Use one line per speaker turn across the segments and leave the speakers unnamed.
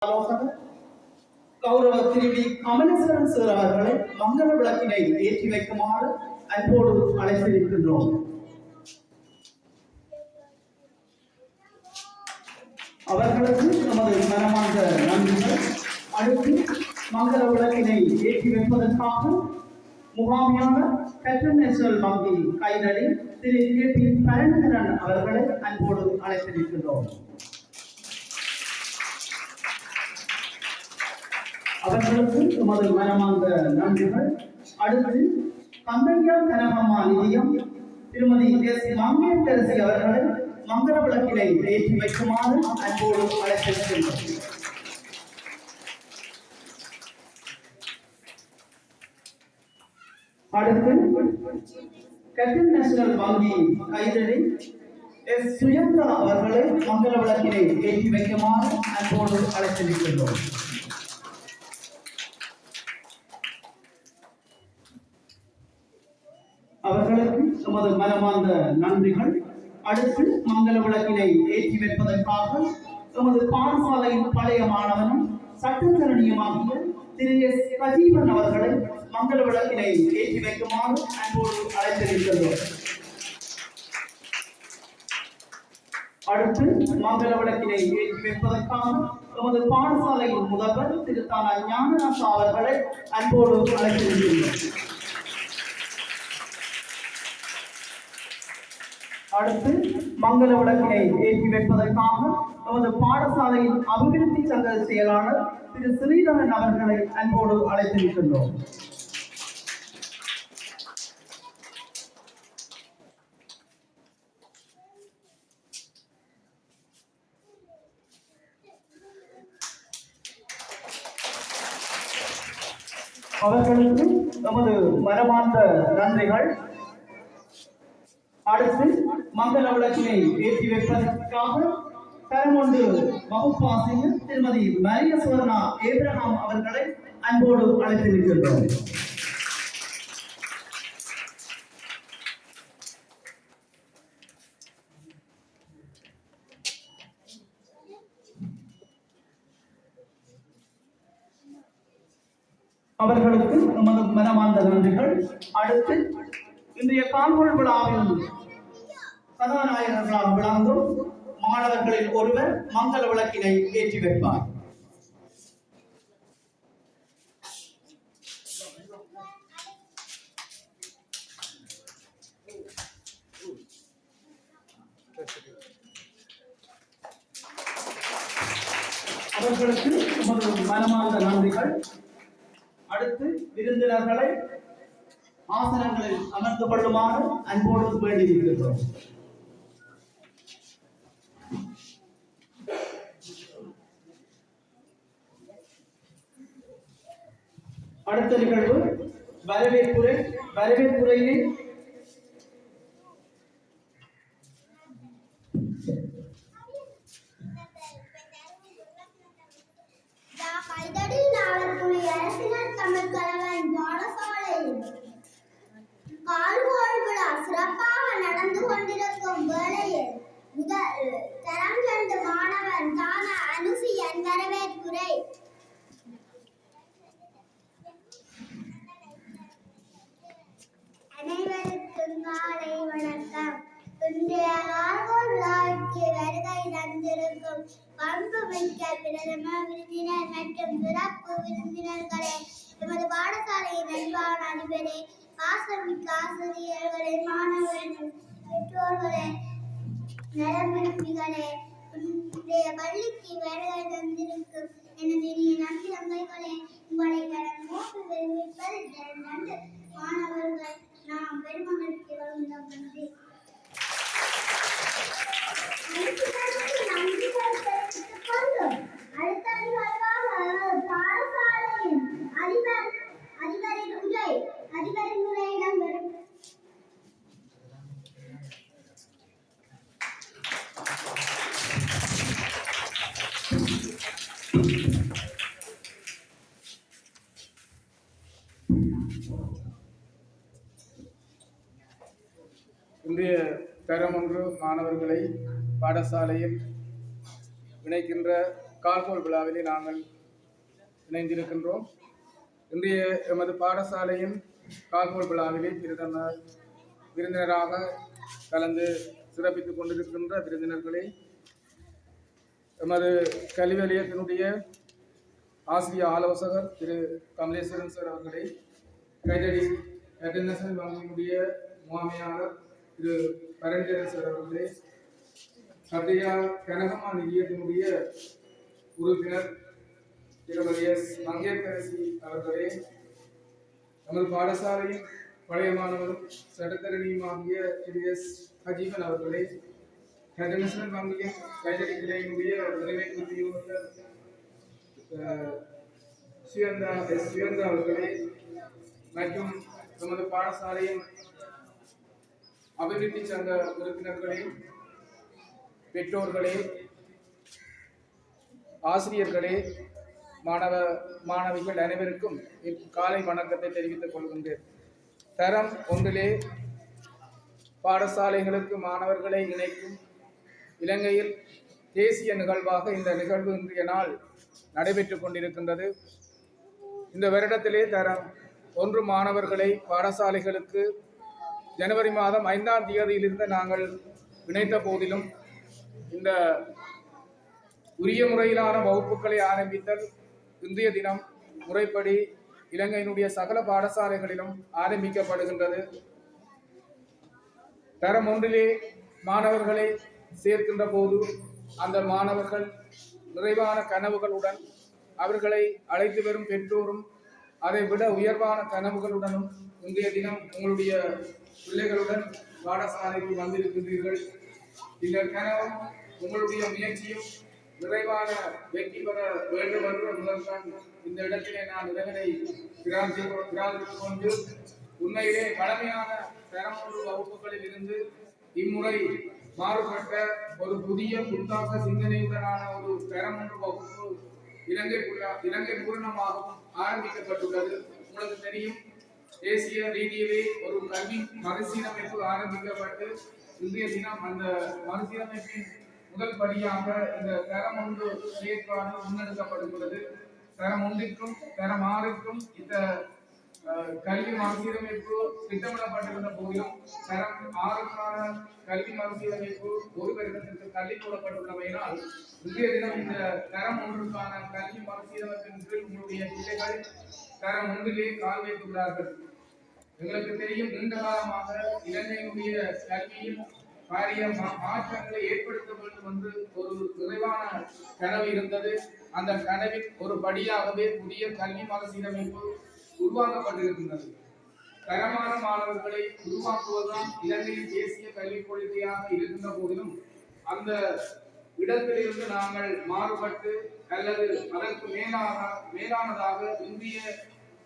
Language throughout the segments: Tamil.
கௌரவ திருவி கமலேஸ்வரன் சார் அவர்களை மங்கள விளக்கினை ஏற்றி வைக்குமாறு அன்போடு அழைத்திருக்கின்றோம். அவர்களுக்கு நமது மனமார்ந்த நன்றிகள். அடுத்து மங்கள விளக்கினை ஏற்றி வைப்பதற்காக முகாமியான கேப்டன் நேஷனல் வங்கி கைதடி திரு கே பி பரணிதரன் அவர்களை அன்போடு அழைத்திருக்கின்றோம். அவர்களுக்கு நமது மனமார்ந்த நன்றிகள். அடுத்து கந்தையா கனகம்மா நிதியம் திருமதி எஸ் மங்கேந்தரசி அவர்களை மங்கள விளக்கினை ஏற்றி வைக்குமாறு அன்போடு அழைத்திருக்கின்றோம். அடுத்து கேப்டன் நேஷனல் வங்கி கைதடி எஸ் சுயந்தா அவர்களை மங்கள விளக்கினை ஏற்றி வைக்குமாறு அன்போடு அழைத்திருக்கின்றோம். அவர்களுக்கு நமது மனமார்ந்த நன்றிகள். அடுத்து மங்கள விளக்கினை ஏற்றி வைப்பதற்காக நமது பாடசாலையின் பழைய மாணவனும் சட்டத்தரணியுமாகிய திரு எஸ் கஜீவன் அவர்களை மங்கள விளக்கினை ஏற்றி வைக்குமாறு அன்போடு அழைத்திருக்கின்றோம். அடுத்து மங்கள விளக்கினை ஏற்றி வைப்பதற்காக நமது பாடசாலையின் முதல்வர் திரு தானா ஞானராசா அவர்களை அன்போடு அழைத்திருக்கின்றோம். அடுத்து மங்கள விளக்கினை ஏற்றி வைப்பதற்காக நமது பாடசாலையின் அபிவிருத்தி சங்க செயலாளர் திரு ஸ்ரீதரன் அவர்களை அன்போடு அழைத்திருக்கின்றோம். அவர்களுக்கு நமது மனமார்ந்த நன்றிகள். அடுத்து மங்கள விளக்கினை ஏற்றி வைப்பதற்காக தரமொன்று வகுப்பாசிரியர் திருமதி மரிய சுவர்ணா ஏப்ரஹாம் அவர்களை அன்போடு அழைத்திருக்கின்றோம். அவர்களுக்கு நமது மனமார்ந்த நன்றிகள். அடுத்து இன்றைய கால்கொள் விழாவில் கதாநாயகர்களாக விளங்கும் மாணவர்களில் ஒருவர் மங்கள விளக்கினை ஏற்றி வைப்பார். அவர்களுக்கு நமது மனமார்ந்த நன்றிகள். அடுத்து விருந்தினர்களை ஆசனங்களில் அமர்ந்து கொள்ளுமாறு அன்போடு வேண்டியிருக்கிறோம். அடுத்த நிகழ்வு வரவேற்புரையை
சிறப்பாக நடந்து கொண்டிருக்கும் வேளையில் தரம் கண்டு மாணவன் தான அனுசியன் வரவேற்புரை. அனைவருக்கும் காலை வணக்கம். இன்றைய கால்கோள் விழாவிற்கு வருகை தந்திருக்கும் பண்புமிக்க பிரதம விருந்தினர் மற்றும் சிறப்பு விருந்தினர்களே, எமது பாடசாலையின் அன்பான அதிபரே, பாசமிக்க ஆசிரியர்களே, மாணவர்கள், பெற்றோர்களே, நலம் விரும்பிகளே, இன்றைய பள்ளிக்கு வருகை தந்திருக்கும் எனது இனிய நன்றி தங்கைகளே, உங்களை கடன் நோக்கி வருவிப்பது நன்று மாணவர்கள் நாம் பெருமகிழ்ச்சி வருகின்றோம். நன்றி. அடுத்த நிகழ்வாக பாடசாலையின் அதிபரின் உரை இடம்பெறும்.
இன்றைய தரம் ஒன்று மாணவர்களை பாடசாலையில் இணைக்கின்ற கால்கோள் விழாவிலே நாங்கள் இணைந்திருக்கின்றோம். இன்றைய எமது பாடசாலையின் கால்கோள் விழாவிலே விருந்தினராக கலந்து சிறப்பித்துக் கொண்டிருக்கின்ற விருந்தினர்களே, எமது கல்வி நிலையத்தினுடைய ஆசிரியர் ஆலோசகர் திரு கமலேஸ்வரன் சார் அவர்களே, கைதடி இன்டர்நேஷனல் வங்கியினுடைய முகாமையாளர் திரு பரஞ்சரன் சார் அவர்களே, சத்யா கனகமா நிதியத்தினுடைய உறுப்பினர் திருமதி எஸ் மங்கேற்கரசி அவர்களே, நமது பாடசாலையின் பழைய மாணவரும் சட்டத்தரணியுமாகிய திரு எஸ் அஜீவன் அவர்களே, இன்டர்நேஷனல் வங்கியின் கைதடி கிளையினுடைய நிறைவேற்று சுயந்தா அவர்களே மற்றும் நமது பாடசாலையின் அபிவிருத்தி சங்க உறுப்பினர்களே, பெற்றோர்களே, ஆசிரியர்களே, மாணவிகள் அனைவருக்கும் காலை வணக்கத்தை தெரிவித்துக் கொள்கின்றேன். தரம் ஒன்றிலே பாடசாலைகளுக்கு மாணவர்களை இணைக்கும் இலங்கையில் தேசிய நிகழ்வாக இந்த நிகழ்வு இன்றைய நாள் நடைபெற்றுக் கொண்டிருக்கின்றது. இந்த வருடத்திலே தரம் 1 மாணவர்களை பாடசாலைகளுக்கு ஜனவரி மாதம் 5ஆம் தேதியிலிருந்து நாங்கள் இணைத்த போதிலும் இந்த உரிய முறையிலான வகுப்புகளை ஆரம்பித்தல் இன்றைய தினம் முறைப்படி இலங்கையினுடைய சகல பாடசாலைகளிலும் ஆரம்பிக்கப்படுகின்றது. தரம் 1 மாணவர்களை சேர்க்கின்ற போது அந்த மாணவர்கள் நிறைவான கனவுகளுடன் அவர்களை அழைத்து வரும் பெற்றோரும் அதை விட உயர்வான கனவுகளுடனும் இன்றைய தினம் உங்களுடைய பிள்ளைகளுடன் பாடசாலைக்கு வந்திருக்கின்றீர்கள். இந்த கனவும் உங்களுடைய முயற்சியும் நிறைவான வெற்றி பெற வேண்டும் என்று முதல்தான் இந்த இடத்திலே நான் இதனை பிரார்த்தித்துக் கொண்டு, உண்மையிலே பழமையான தரம் 1 வகுப்புகளில் இருந்து இம்முறை மாறுபட்ட ஒரு புதிய புத்தாக்க சிந்தனையுடனான ஒரு தரம் 1 வகுப்பு இலங்கை பூரணமாகவும் ஆரம்பிக்கப்பட்டுள்ளது. உங்களுக்கு தெரியும், தேசிய ரீதியிலே ஒரு கல்வி மறுசீரமைப்பு ஆரம்பிக்கப்பட்டு இன்றைய தினம் அந்த மறுசீரமைப்பின் முதல் படியாக இந்த தரம் 1 செயற்பாடு முன்னெடுக்கப்படுகிறது. தரம் 1க்கும் தரம் 6க்கும் இந்த கல்வி மறுசீரமைப்பு திட்டமிடப்பட்டிருந்த போதிலும் தரம் 6க்கான கல்வி மறுசீரமைப்பு ஒரு வருடத்திற்கு தள்ளி போடப்பட்டுள்ளமையினால் இன்றைய தினம் இந்த தரம் 1க்கான கல்வி மறுசீரமைப்பின் கீழ் உங்களுடைய பிள்ளைகள் தரம் 1 கால் வைத்துள்ளார்கள். எங்களுக்கு தெரியும், நீண்ட காலமாக இலங்கையினுடைய கல்வியில் பாரிய மாற்றங்களை ஏற்படுத்த வேண்டும் என்று ஒரு நிறைவான கனவு இருந்தது. அந்த கனவின் ஒரு படியாகவே புதிய கல்வி மறுசீரமைப்பு உருவாக்கப்பட்டிருக்கின்றது. தரமான மாணவர்களை உருவாக்குவதுதான் இலங்கையின் தேசிய கல்விக் கொள்கையாக இருக்கின்ற போதிலும் அந்த இடத்திலிருந்து நாங்கள் மாறுபட்டு அல்லது அதற்கு மேலானதாக இந்திய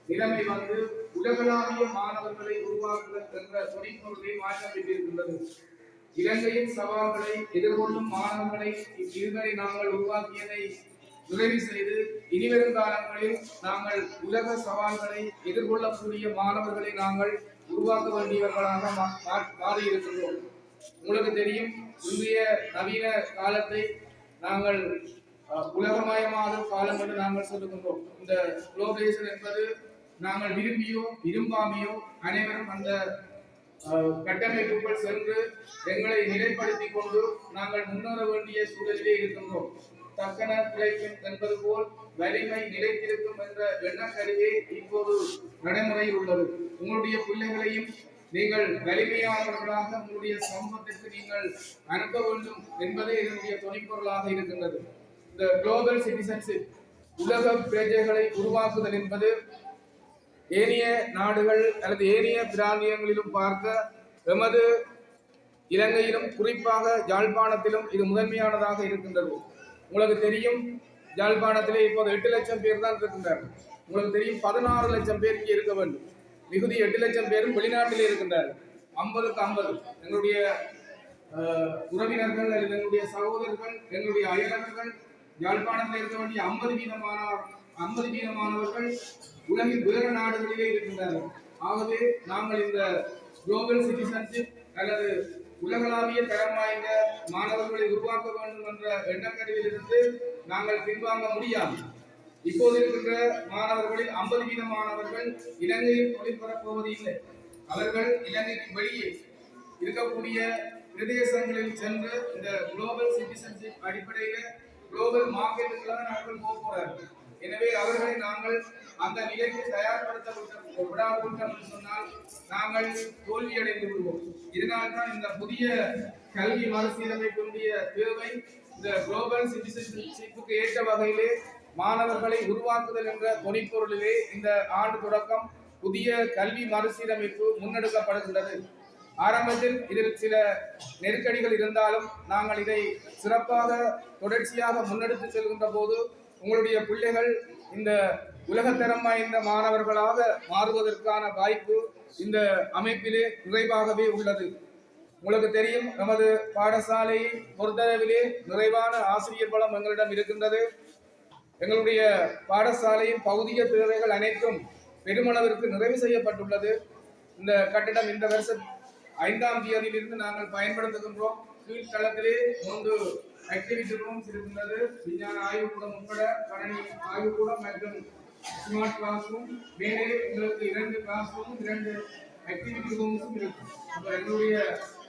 நிலைமை வந்து உலகளாவிய மாணவர்களை உருவாக்குதல் என்ற துணைப்பொருளை மாற்றம் பெற்றிருக்கின்றது. இலங்கையின் சவால்களை எதிர்கொள்ளும் மாணவர்களை இதுவரை நாங்கள் உருவாக்கியதை நிறைவு செய்து இனிவரும் காலங்களில் நாங்கள் உலக சவால்களை எதிர்கொள்ளக்கூடிய மாணவர்களை நாங்கள் உருவாக்க வேண்டியவர்களாக மாறியிருக்கின்றோம். உங்களுக்கு தெரியும், இன்றைய நவீன காலத்தை நாங்கள் உலகமயமான காலம் என்று நாங்கள் சொல்லுகின்றோம். இந்த குளோபலைசேஷன் என்பது நாங்கள் விரும்பியோ விரும்பாமையோ அனைவரும் அந்த கட்டமைப்புகள் சென்று எங்களை நிலைப்படுத்திக் கொண்டு நாங்கள் முன்னேற வேண்டிய சூழலிலே இருக்கின்றோம். தக்கன பிழைக்கும் என்பது போல் வலிமை நிலைத்திருக்கும் என்ற எண்ணக்கருவே இப்போது நடைமுறையில் உள்ளது. உங்களுடைய பிள்ளைகளையும் நீங்கள் வலிமையானவர்களாக உங்களுடைய சமூகத்திற்கு நீங்கள் அனுப்ப வேண்டும் என்பதே இதனுடைய துணைப்பொருளாக இருக்கின்றது. இந்த குளோபல் சிட்டிசன்ஷிப், உலக பிரஜைகளை உருவாக்குதல் என்பது ஏனைய நாடுகள் அல்லது ஏனைய பிராந்தியங்களிலும் பார்க்க எமது இலங்கையிலும் குறிப்பாக யாழ்ப்பாணத்திலும் இது முதன்மையானதாக இருக்கின்றது. உங்களுக்கு தெரியும், யாழ்ப்பாணத்திலே இப்போது 8 லட்சம் பேர் தான் இருக்கின்றார்கள். உங்களுக்கு தெரியும், 16 லட்சம் பேர் இங்கே இருக்க வேண்டும். மிகுதி 8 லட்சம் பேரும் வெளிநாட்டிலே இருக்கின்றார்கள். 50க்கு 50 எங்களுடைய உறவினர்கள் அல்லது எங்களுடைய சகோதரர்கள், எங்களுடைய அயலவர்கள் யாழ்ப்பாணத்தில் இருக்க வேண்டிய 50 வீதமானவர்கள் உலகின் வேறு நாடுகளிலே இருக்கின்றார்கள். ஆகவே நாங்கள் இந்த குளோபல் சிட்டிசன்ஷிப் அல்லது உலகளாவிய தரம் வாய்ந்த மாணவர்களை உருவாக்க வேண்டும் என்ற எண்ணக்கருவிலிருந்து நாங்கள் பின்வாங்க முடியாது. இப்போது இருக்கின்ற மாணவர்களில் 50% மாணவர்கள் இலங்கையில் தொழில் பெறப்போவது இல்லை. அவர்கள் இலங்கைக்கு வெளியே இருக்கக்கூடிய பிரதேசங்களில் சென்று இந்த குளோபல் சிட்டிசன்ஷிப் அடிப்படையில் குளோபல் மார்க்கெட்டுக்கு தான் அவர்கள் போக போறார்கள். எனவே அவர்களை நாங்கள் அந்த நிலைக்கு தயார்படுத்த விடாவிட்டோம் என்று சொன்னால் நாங்கள் தோல்வியடைந்து விடுவோம். இதனால்தான் இந்த புதிய கல்வி மறுசீரமைப்புடைய தேவை. இந்த குளோபல் சிட்டிசன்ஷிப்புக்கு ஏற்ற வகையிலே மாணவர்களை உருவாக்குதல் என்ற தொனிப்பொருளிலே இந்த ஆண்டு தொடக்கம் புதிய கல்வி மறுசீரமைப்பு முன்னெடுக்கப்படுகின்றது. ஆரம்பத்தில் இதில் சில நெருக்கடிகள் இருந்தாலும் நாங்கள் இதை சிறப்பாக தொடர்ச்சியாக முன்னெடுத்து செல்கின்ற போது உங்களுடைய பிள்ளைகள் இந்த உலகத்தரம் வாய்ந்த மாணவர்களாக மாறுவதற்கான வாய்ப்பு இந்த அமைப்பிலே நிறைவாகவே உள்ளது. உங்களுக்கு தெரியும், நமது பாடசாலை பொறுத்தளவிலே நிறைவான ஆசிரியர் பலம் எங்களிடம் இருக்கின்றது. எங்களுடைய பாடசாலையின் பௌதிக தேவைகள் அனைத்தும் பெருமளவிற்கு நிறைவு செய்யப்பட்டுள்ளது. இந்த கட்டிடம் இந்த வருஷம் 5ஆம் தேதியிலிருந்து நாங்கள் பயன்படுத்துகின்றோம். கீழ்த்தளத்திலே 3 ஆக்டிவிட்டி ரூம்ஸ் இருக்கின்றது. விஞ்ஞான ஆய்வுக்கூடம் உட்பட கணனி ஆய்வுக்கூடம் மற்றும் ஸ்மார்ட் கிளாஸ் ரூம். மேலே எங்களுக்கு 2 கிளாஸ் ரூமும் 2 ஆக்டிவிட்டி ரூம்ஸும் இருக்கும். எங்களுடைய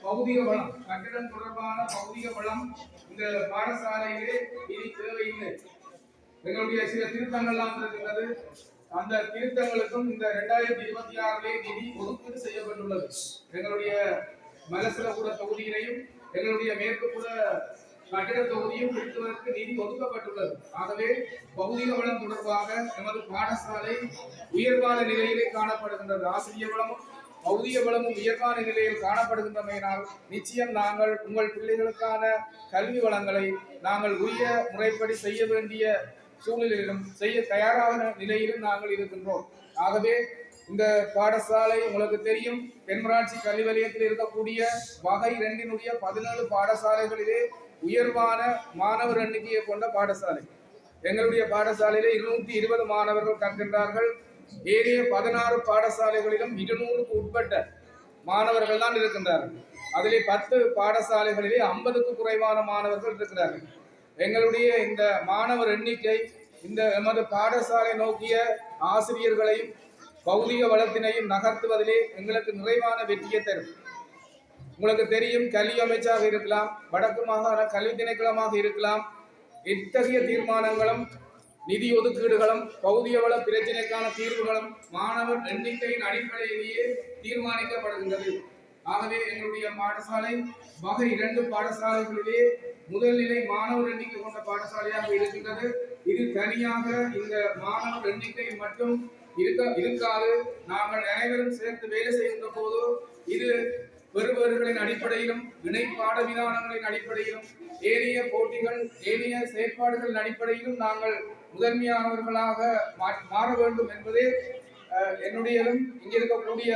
பௌதிக வளம், கட்டிடம் தொடர்பான பௌதிக வளம் இந்த பாடசாலையிலே இனி தேவையில்லை. எங்களுடைய சில திருத்தங்கள்லாம் இருக்கின்றது. அந்த திருத்தங்களுக்கும் இந்த 2026 நிதி ஒதுக்கீடு செய்யப்பட்டுள்ளது. எங்களுடைய மலசலபுர தொகுதியினையும் எங்களுடைய மேற்குப்புற கட்டிட தொகுதியும் பிரித்துவதற்கு நிதி ஒதுக்கப்பட்டுள்ளது. ஆகவே பௌதிக வளம் தொடர்பாக எமது பாடசாலை உயர்வான நிலையிலே காணப்படுகின்றது. ஆசிரியர் வளமும் பௌதிக வளமும் உயர்வான நிலையில் காணப்படுகின்றமையினால் நிச்சயம் நாங்கள் உங்கள் பிள்ளைகளுக்கான கல்வி வளங்களை நாங்கள் உரிய முறைப்படி செய்ய வேண்டிய சூழ்நிலையிலும் செய்ய தயாரான நிலையிலும் நாங்கள் இருக்கின்றோம். ஆகவே இந்த பாடசாலை உங்களுக்கு தெரியும், தென்மராட்சி கல்வி வலயத்தில் இருக்கக்கூடிய வகை 2 17 பாடசாலைகளிலே உயர்வான மாணவர் எண்ணிக்கையை கொண்ட பாடசாலை. எங்களுடைய பாடசாலையிலே 220 மாணவர்கள் கற்கின்றார்கள். ஏனைய 16 பாடசாலைகளிலும் 200க்கு உட்பட்ட மாணவர்கள் தான் இருக்கின்றார்கள். அதிலே 10 பாடசாலைகளிலே 50க்கு குறைவான மாணவர்கள் இருக்கிறார்கள். எங்களுடைய இந்த மாணவர் எண்ணிக்கை இந்த எமது பாடசாலை நோக்கிய ஆசிரியர்களையும் பௌதிக வளத்தினையும் நகர்த்துவதிலே எங்களுக்கு நிறைவான வெற்றியை தரும். உங்களுக்கு தெரியும், கல்வி அமைச்சாக இருக்கலாம், வடக்கு மாகாண கல்வி திணைக்களமாக இருக்கலாம், இத்தகைய தீர்மானங்களும் நிதி ஒதுக்கீடுகளும் பௌதிக வள பிரச்சினைக்கான தீர்வுகளும் மாணவர் எண்ணிக்கையின் அடிப்படையிலேயே தீர்மானிக்கப்படுகின்றது. ஆகவே எங்களுடைய பாடசாலை வகை 2 பாடசாலைகளிலே முதல்நிலை மாணவர் எண்ணிக்கை கொண்ட பாடசாலையாக இருக்கின்றது. இது தனியாக இந்த மாணவர் எண்ணிக்கை மட்டும் இருக்காது. நாங்கள் அனைவரும் சேர்த்து வேலை செய்கின்ற போது இது பெறுபவர்களின் அடிப்படையிலும் இணை பாட விதானங்களின் அடிப்படையிலும் ஏனைய போட்டிகள் ஏனைய செயற்பாடுகளின் அடிப்படையிலும் நாங்கள் முதன்மையானவர்களாக மாற வேண்டும் என்பதே என்னுடையதும் இங்கே இருக்கக்கூடிய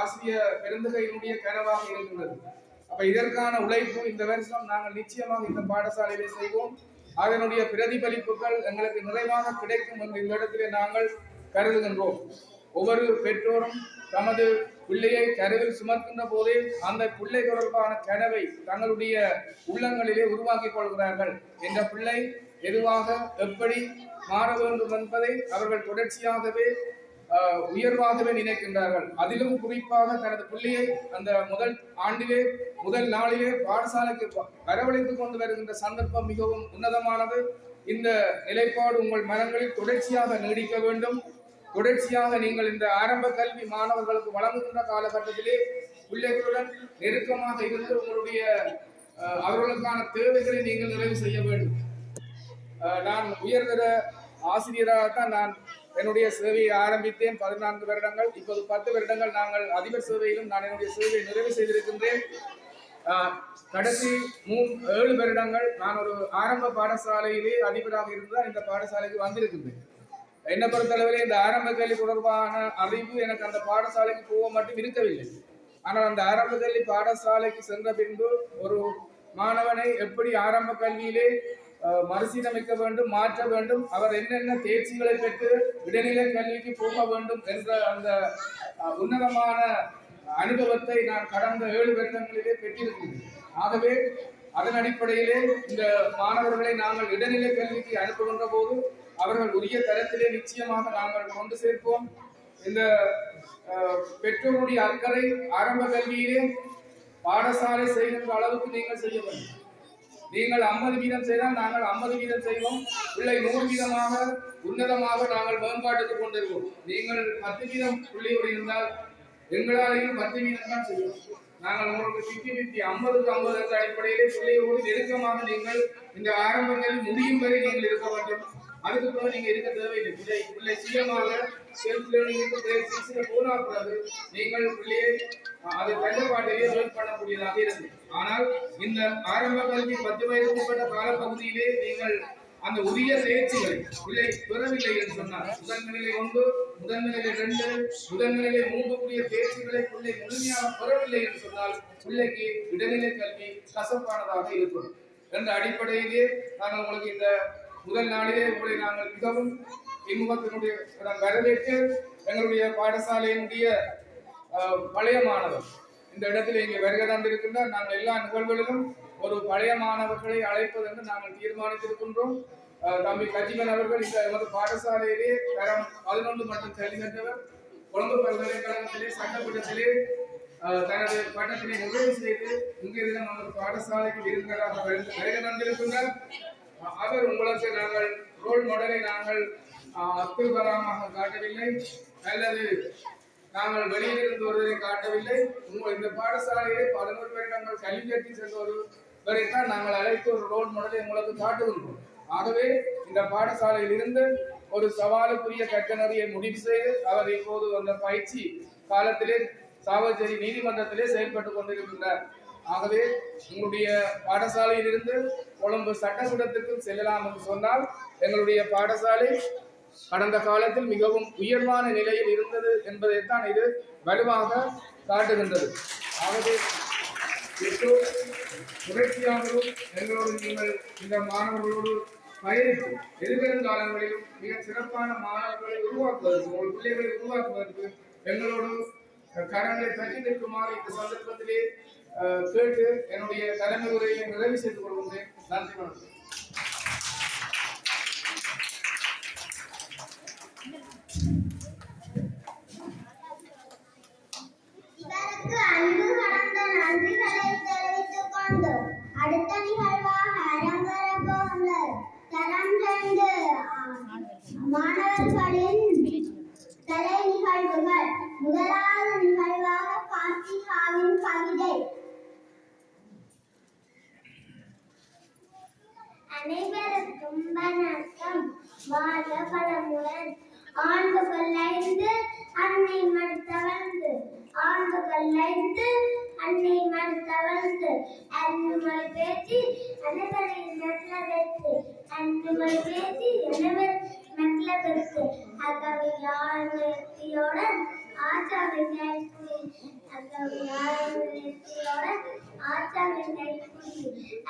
ஆசிரிய பெருந்தகையினுடைய கனவாக இருக்கின்றது. அப்ப இதற்கான உழைப்பு இந்த வருஷம் நாங்கள் நிச்சயமாக இந்த பாடசாலையிலே செய்வோம். அதனுடைய பிரதிபலிப்புகள் எங்களுக்கு நிறைவாக கிடைக்கும் என்று இந்த இடத்திலே நாங்கள் கருதுகின்றோம். ஒவ்வொரு பெற்றோரும் தமது பிள்ளையை கருவில் சுமக்கின்ற போதே அந்த பிள்ளை தொடர்பான கனவை தங்களுடைய உள்ளங்களிலே உருவாக்கிக் கொள்கிறார்கள். என்ற பிள்ளை எதுவாக எப்படி மாற வேண்டும் என்பதை அவர்கள் தொடர்ச்சியாகவே உயர்வாகவே நினைக்கின்றார்கள். அதிலும் குறிப்பாக தனது பிள்ளையை அந்த முதல் நாளிலே பாடசாலைக்கு வரவழைத்துக் கொண்டு வருகின்ற சந்தர்ப்பம் மிகவும் உன்னதமானது. இந்த நிலைப்பாடு உங்கள் மனங்களில் தொடர்ச்சியாக நீடிக்க வேண்டும். தொடர்ச்சியாக நீங்கள் இந்த ஆரம்ப கல்வி மாணவர்களுக்கு வழங்குகின்ற காலகட்டத்திலே பிள்ளைகளுடன் நெருக்கமாக இருந்து உங்களுடைய அவர்களுக்கான தேவைகளை நீங்கள் நிறைவு செய்ய வேண்டும். நான் உயர்தர ஆசிரியராகத்தான் நான் என்னுடைய சேவையை ஆரம்பித்தேன். 14 வருடங்கள், இப்போது 10 வருடங்கள் நாங்கள் அதிபர் சேவையிலும் நான் என்னுடைய சேவையை நிறைவு செய்திருக்கின்றேன். கடைசி 7 வருடங்கள் நான் ஒரு ஆரம்ப பாடசாலையிலே அதிபராக இருந்தால் இந்த பாடசாலைக்கு வந்திருக்கின்றேன். என்னை பொறுத்தளவிலே இந்த ஆரம்ப கல்வி தொடர்பான அறிவு எனக்கு அந்த பாடசாலைக்கு போக மட்டும் இருக்கவில்லை. ஆனால் அந்த ஆரம்ப கல்வி பாடசாலைக்கு சென்ற பின்பு ஒரு மாணவனை எப்படி ஆரம்ப கல்வியிலே மறுசீரமைக்க வேண்டும், மாற்ற வேண்டும், அவர் என்னென்ன தேர்ச்சிகளை பெற்று இடைநிலை கல்விக்கு போக வேண்டும் என்ற அந்த உன்னதமான அனுபவத்தை நான் கடந்த 7 வருடங்களிலே பெற்றிருக்கிறேன். ஆகவே அதன் அடிப்படையிலே இந்த மாணவர்களை நாங்கள் இடைநிலை கல்விக்கு அனுப்புகின்ற போது அவர்கள் உரிய தரத்திலே நிச்சயமாக நாங்கள் கொண்டு சேர்ப்போம். இந்த பெற்றோருடைய அக்கறை ஆரம்ப கல்வியிலே பாடசாலை செய்கின்ற அளவுக்கு நீங்கள் செய்ய வேண்டும். நீங்கள் 50% செய்தால் நாங்கள் 50% செய்வோம். பிள்ளை 100% உன்னதமாக நாங்கள் மேம்பாட்டுக்கு கொண்டிருக்கிறோம். நீங்கள் 10% பிள்ளையோடு இருந்தால் எங்களாலையும் 10% தான் செய்வோம். நாங்கள் உங்களுக்கு 50-50 50-50 என்ற அடிப்படையிலே பிள்ளையோடு நெருக்கமாக நீங்கள் இந்த ஆரம்ப கல்வி முடியும் வரை நீங்கள் இருக்க வேண்டும். அதுக்கு பிறகு நீங்க இருக்க தேவையில்லை. பிள்ளை சுயமாக செல்ஃப் லேர்னிங் போனா கூடாது. நீங்கள் பிள்ளையை அதை கட்டுப்பாட்டிலேயே லேர்ன் பண்ணக்கூடியதாக இருக்கு. ஆனால் இந்த ஆரம்ப கல்வி 10 வயதுக்கு உட்பட்ட காலப்பகுதியிலே நீங்கள் அந்த உரிய தேர்ச்சிகளை பிள்ளை பெறவில்லை என்று சொன்னார். முதன்நிலை 1, முதன்நிலை 2, முதன்நிலை 3 தேர்ச்சிகளை பிள்ளை முழுமையாக பெறவில்லை என்று சொன்னால் பிள்ளைக்கு இடைநிலை கல்வி கசப்பானதாக இருக்கும் என்ற அடிப்படையிலே நாங்கள் உங்களுக்கு இந்த முதல் நாளிலே உங்களை நாங்கள் மிகவும் இம்முகத்தினுடைய வரவேற்று எங்களுடைய பாடசாலையினுடைய பழைய மாணவர் இந்த இடத்தில் இங்கே வருகை தந்திருக்கின்றார். நாங்கள் எல்லா நிகழ்வுகளிலும் ஒரு பழைய மாணவர்களை அழைப்பது என்று நாங்கள் தீர்மானித்திருக்கின்றோம். தம்பி கஜிமன் அவர்கள் இந்த எமது பாடசாலையிலே தரம் 11 மட்டும் கல்வி கற்றவர். கொழும்பு பல்கலைக்கழகத்திலே சட்டப்பட்டத்திலே தனது பட்டத்தினை நிறைவு செய்து இங்கே நமது பாடசாலைக்கு விருந்தினராக வருகை தந்திருக்கின்றார். அவர் உங்களுக்கு நாங்கள் ரோல் மாடலை நாங்கள் அத்துபரமாக காட்டவில்லை அல்லது நாங்கள் வெளியிலிருந்து ஒருவரை காட்டவில்லை. இந்த பாடசாலையிலே 11 வருடங்கள் கல்வி கட்டி சென்ற ஒருவரைத்தான் நாங்கள் அழைத்து ஒரு ரோல் மாடலை உங்களுக்கு காட்டுகின்றோம். ஆகவே இந்த பாடசாலையில் இருந்து ஒரு சவாலுக்குரிய கட்டணறியை முடிவு செய்து அவர் இப்போது அந்த பயிற்சி காலத்திலே சாவச்சேரி நீதிமன்றத்திலே செயல்பட்டுக் கொண்டிருக்கின்றார். ஆகவே உங்களுடைய பாடசாலையில் இருந்து கொழும்பு சட்டக்கூடத்திற்கு செல்லலாம் என்று சொன்னால் எங்களுடைய பாடசாலை கடந்த காலத்தில் மிகவும் உயர்வான நிலையில் இருந்தது என்பதைத்தான் இது வலுவாக காட்டுகின்றது. ஆகவே தொடர்ச்சியாகவும் எங்களோடு நீங்கள் இந்த மாணவர்களோடு பயணித்து எதிர்வருங்காலங்களிலும் மிக சிறப்பான மாணவர்களை உருவாக்குவதற்கு உங்கள் பிள்ளைகளை உருவாக்குவதற்கு எங்களோடு கரங்களை தட்டி நிற்குமாறு இந்த சந்தர்ப்பத்திலே கேட்டு என்னுடைய தலைமை உரையை நிறைவு செய்து கொள்கின்றேன். நன்றி, வணக்கம்.
இவருக்கு அன்பு கலந்த நன்றிகளை தெரிவித்துக் கொண்டு அடுத்த நிகழ்வாக அரங்கேறப் போகின்ற தரம் 2 மாணவர்களின் கலை நிகழ்வுகள். முதலாவது நிகழ்வாக கார்த்திகாவின் கவிதை. அனைவருக்கும் வணக்கம். வாழ்க வளமுடன். ஆண்டுகள் 5 அன்னை மறுத்தவழ்ந்து, ஆண்டுகள் 5 அன்னை மறுத்தவழ்ந்து, அன்னுமொழி பேச்சு அனைவரையும் மெல்ல வைத்து, அன்னுமொழி பேச்சு அனைவர் மெல்ல வைத்து, அகவியார் முயற்சியுடன் ஆச்சாரின் கைக்குடி, அகவியார் முயற்சியுடன் ஆச்சாரின் கைக்குடி,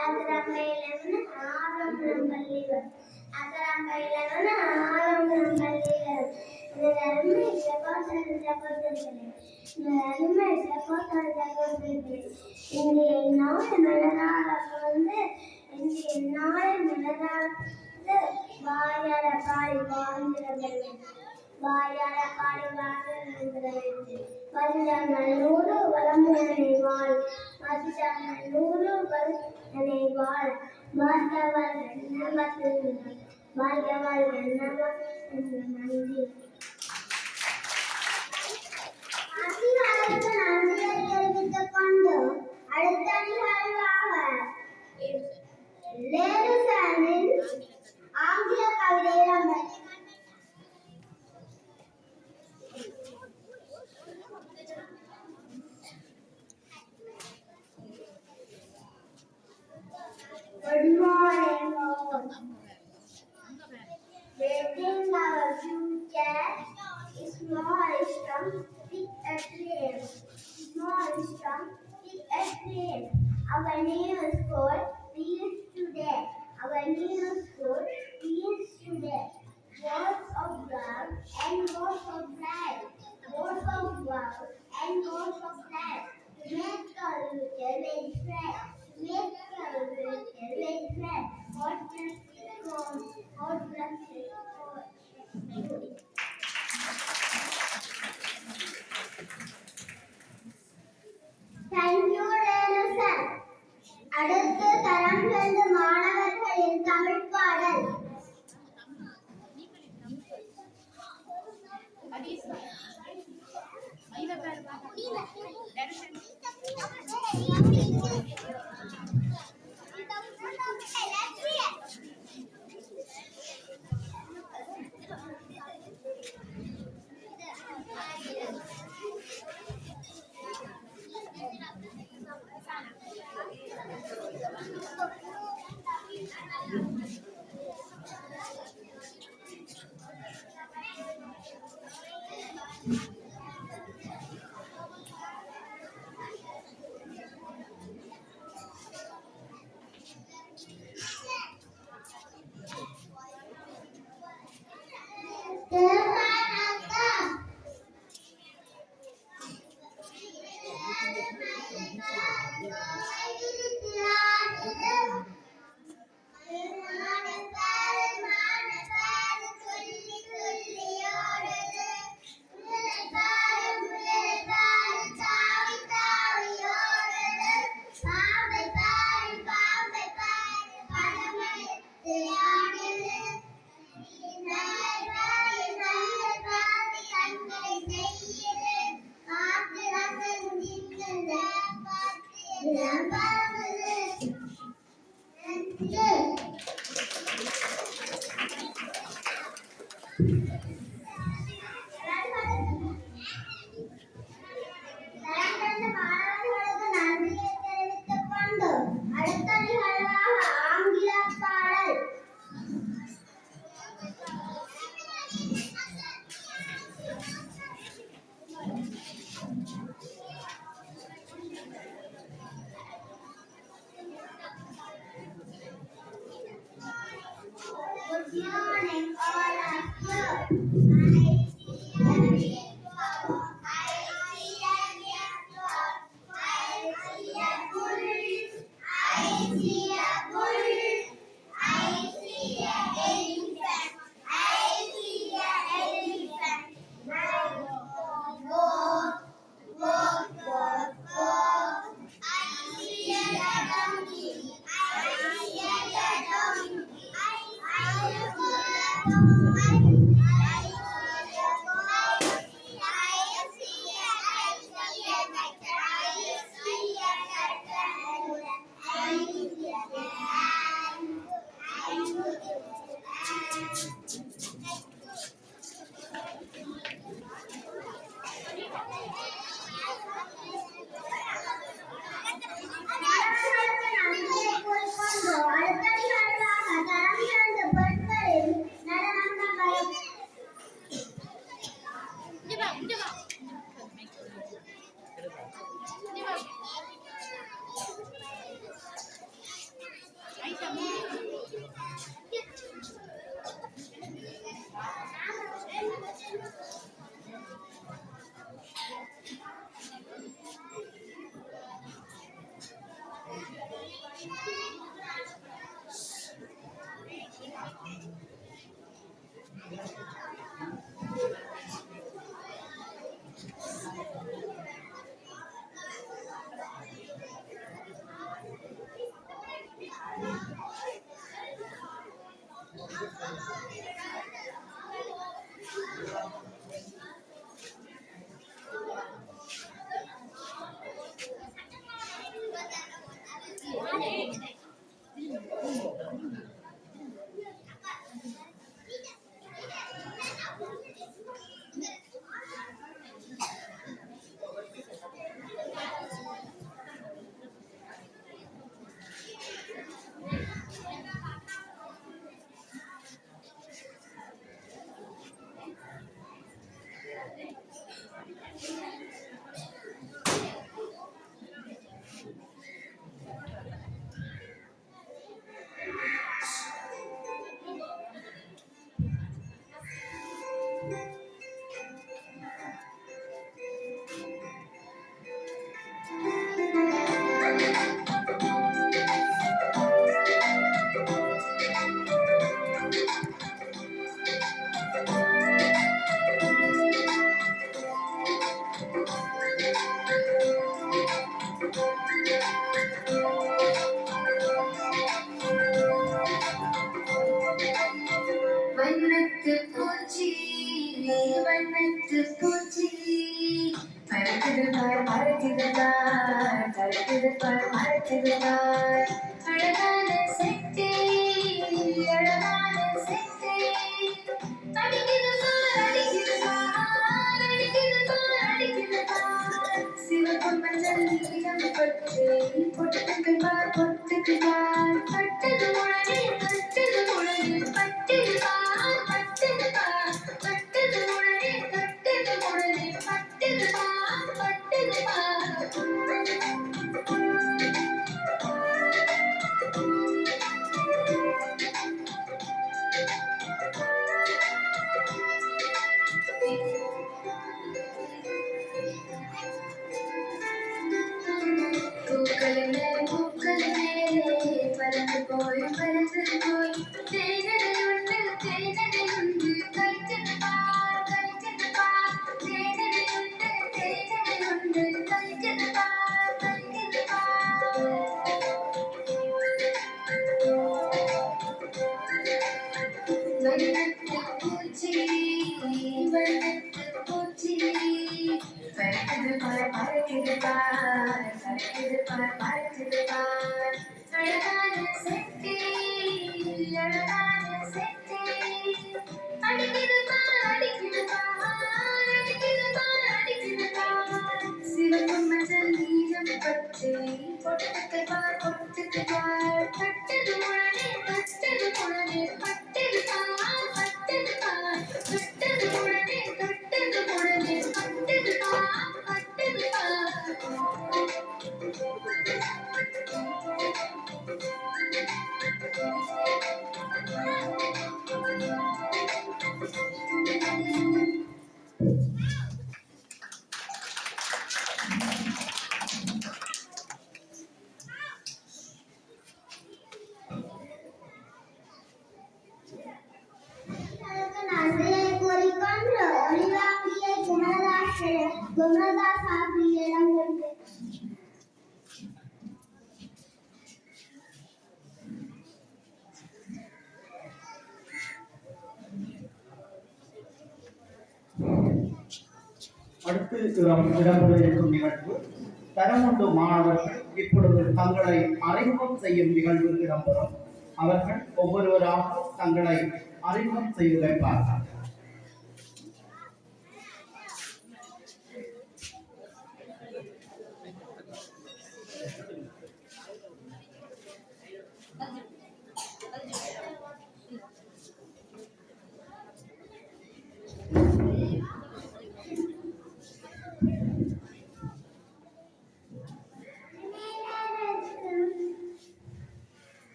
அகரம்பையிலிருந்து ஆரம்பம் பள்ளிகள், அகரம்பையிலிருந்து ஆரம்பம் பள்ளிகள். அருமை சகோதர சகோதரிகளே, அருமை சகோதர சகோதரிகளே, இன்றைய நாள் மலராக வந்து இன்றைய நாள் மலராக வாயார பாடி வாழ்ந்திட வாயார பாடி வாழ்ந்திட வல்லநல்லூரு வளமுடனை வாழ், வல்லநல்லூரு வளமுடனை வாழ், வாழ்கவள் நமக்கு வாழ்கவள் நமக்கு. நன்றி. அதிகாரத்து நன்றியை தெரிவித்துக் கொண்டு அடுத்த நிகழ்வாக லேருசனின் ஆங்கில கவிதையிடம் Good morning, all. Building our future is small strong, big and brave. Small strong, big and brave. Our new school begins today. Our new school begins today. Words of love and words of life. Words of love and words of Good morning, all of you. I see a rainbow. I see a rainbow. I see a bull. I see a bull. I see a elephant. I see a elephant. Walk, walk, walk, walk. I see a donkey. I see a donkey.
வண்ணத்து பூச்சி நீ வண்ணத்து பூச்சி பறக்குது பார் பறக்குது பார் பறக்குது பார் பறக்குது பார் அழகான செட்டி அழகான செட்டி அடிக்குது பார் அடிக்குது பார் அடிக்குது பார் அடிக்குது பார் சிவப்பு மஞ்சள் நீலம் பட்டு பொட்டுக்கு பார் பொட்டுக்கு பார் பட்டது உடனே பட்டது உடனே பட்டது பார் பட்டது பார் பட்டது உடனே பட்டது உடனே பூச்சி வண்ணத்து பூச்சி பறக்குது பார் பறக்குது பார் பறக்குது பார் பறக்குது பார் அழகான செட்டி அழகான செட்டி அடிக்குது பார் அடிக்குது பார் அடிக்குது பார் அடிக்குது பார் சிவப்பு மஞ்சள் நீலம் பச்சை பொட்டுக்கு பார் பொட்டுக்கு பார் பட்டது உடனே பட்டது உடனே பட்டது பார் பட்டது பார் பட்டது உடனே பட்டது உடனே பட்டது பார் பட்டது
நன்றியை கூறிக்கொண்டு ஒளிவாங்கிய குணதாஸ் ஆகியோரிடம் கொண்டு
அடுத்து இடம்பெற இருக்கும் நிகழ்வு தரமுண்டு மாணவர்கள் இப்பொழுது தங்களை அறிமுகம் செய்யும் நிகழ்வு இடம்பெறும். அவர்கள் ஒவ்வொருவராக தங்களை அறிமுகம் செய்து வைப்பார்கள்.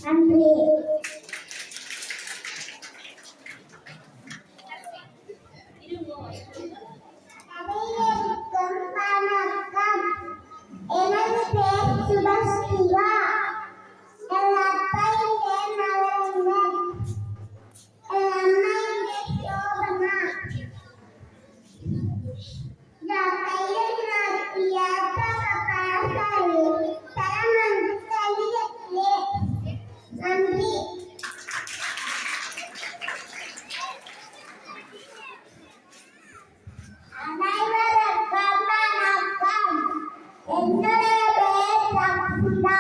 நன்றி. எனது பேர் சுபஸ்ரீவா. என் அப்பாயின் பேர் நவரங்கன். என் அம்மாயின் பேர் சோபனா. நான் கையில் நடத்திய பாசாலை தரமன் கையிலே. நன்றி. அனைவருக்கும் வணக்கம். என்னுடைய பேர் சம்சுதா.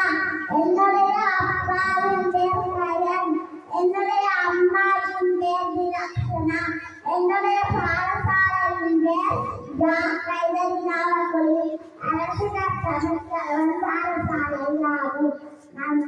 என்னுடைய அப்பாவின் பேர் கயன். என்னுடைய அம்மாவின் பேர் விலக்ஷனா. என்னுடைய பாடசாலையின் பேர் கைதறி நாவக்குழி அரசு தமிழ் பாடசாலை.
நான்